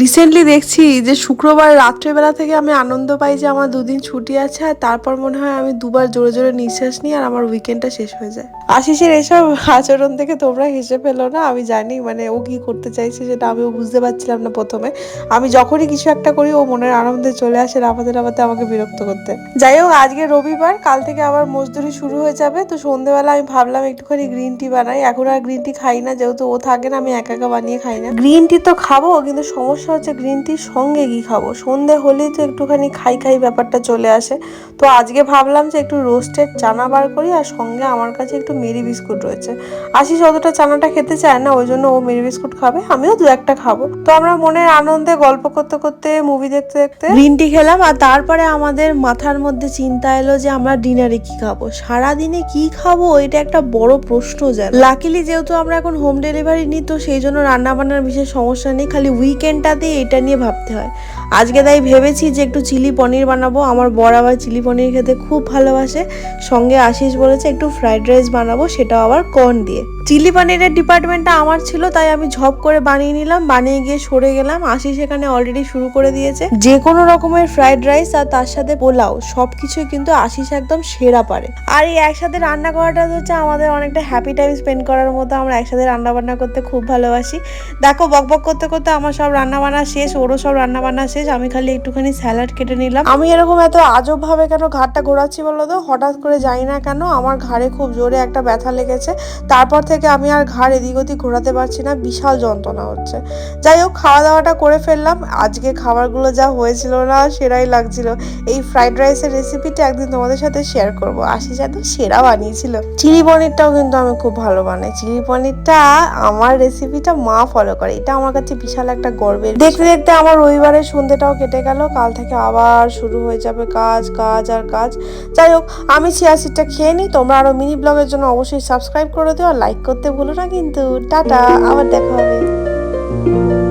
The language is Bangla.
রিসেন্টলি দেখছি যে শুক্রবার রাত্রেবেলা থেকে আমি আনন্দ পাই যে আমার দুদিন ছুটি আছে, আর তারপর মনে হয় আমি দুবার জোরে জোরে নিঃশ্বাস নিই আর আমার উইকেন্ডটা শেষ হয়ে যায়। আশিসের এসব আচরণ থেকে তোমরা হেসে ফেলো না, আমি জানি মানে ও কি করতে চাইছে সেটা আমিও বুঝতে পারছিলাম না প্রথমে। আমি যখনই কিছু একটা করি ও মনের আনন্দে চলে আসে রাফাতে রাফাতে আমাকে বিরক্ত করতে। যাই হোক, আজকে রবিবার, কাল থেকে আবার মজদুরি শুরু হয়ে যাবে। তো সন্ধ্যেবেলা আমি ভাবলাম একটুখানি গ্রিন টি বানাই। এখন আর গ্রিন টি খাই না, যেহেতু ও থাকে না, আমি একা একা বানিয়ে খাই না। গ্রিন টি তো খাবো, কিন্তু সমস্যা হচ্ছে গ্রিন টির সঙ্গে কি খাবো। সন্ধে হলেই তো একটুখানি খাই খাই ব্যাপারটা চলে আসে। তো আজকে ভাবলাম যে একটু রোস্টেড চানা বার করি, আর সঙ্গে আমার কাছে একটু মেরি বিস্কুট রয়েছে। আশিস অতটা চানাটা খেতে চায় না, ওই জন্য ও মেরি বিস্কুট খাবে, আমিও দু একটা খাবো। তো আমরা মনের আনন্দে গল্প করতে করতে মুভি দেখতে দেখতে গ্রিন টি খেলাম। আর তারপরে আমাদের মাথার মধ্যে চিন্তা এলো যে আমরা ডিনারে কি খাবো, সারাদিনে কি খাবো, এটা একটা বড় প্রশ্ন। যেন লাকিলি যেহেতু আমরা এখন হোম ডেলিভারি নিই, তো সেই জন্য রান্না বান্নার বিশেষ সমস্যা নেই, খালি উইকেন্ডটাতে এটা নিয়ে ভাবতে হয়। আজকে তাই ভেবেছি যে একটু চিলি পনির বানাবো। আমার বর আবার চিলি পনির খেতে খুব ভালোবাসে। সঙ্গে আশিস বলেছে একটু ফ্রাইড রাইস বানাবো, সেটাও আবার কর্ন দিয়ে। চিলি পনিরের ডিপার্টমেন্টটা আমার ছিল, তাই আমি ঝপ করে বানিয়ে নিলাম, বানিয়ে গিয়ে সরে গেলাম। আশিস এখানে অলরেডি শুরু করে দিয়েছে। যে কোনো রকমের ফ্রাইড রাইস আর তার সাথে পোলাও সবকিছুই কিন্তু আশিস একদম সেরা পারে। আর এই একসাথে রান্না করাটা হচ্ছে আমাদের অনেকটা হ্যাপি টাইম স্পেন্ড করার মতো। আমরা একসাথে রান্না বান্না করতে খুব ভালোবাসি। দেখো, বকবক করতে করতে আমার সব রান্না বান্না শেষ, ওরও সব রান্না বান্না শেষ। আমি খালি একটুখানি স্যালাড কেটে নিলাম। আমি এরকম এত আজব ভাবে কেন ঘাড়টা ঘোরাচ্ছি বলো তো? হঠাৎ করে যাই না কেন আমার ঘাড়ে খুব জোরে একটা ব্যথা লেগেছে। তারপর থেকে আমি আর ঘাড় এদিক ওদিক ঘোরাতে পারছি না, বিশাল যন্ত্রণা হচ্ছে। যাই হোক, খাওয়া দাওয়াটা করে ফেললাম। আজকে খাবারগুলো যা হয়েছিল না, সেরাই লাগছিল। এই ফ্রাইড রাইসের রেসিপিটা একদিন তোমাদের সাথে শেয়ার করবো। আশিস একদম সেরা বানিয়েছিল। চিলি পনিরটাও কিন্তু আমি খুব ভালো বানাই। চিলি পনিরটা আমার রেসিপিটা মা ফলো করে, এটা আমার কাছে বিশাল একটা গর্বের। দেখতে দেখতে আমার রবিবারের সন্ধ্যেটাও কেটে গেল। কাল থেকে আবার শুরু হয়ে যাবে কাজ কাজ আর কাজ। যাই হোক, আমি চিয়া সিডটা খেয়ে নিই। তোমরা আরো মিনি ব্লগের জন্য অবশ্যই সাবস্ক্রাইব করে দিও আর লাইক করতে ভুলো না কিন্তু। টাটা, আবার দেখা হবে।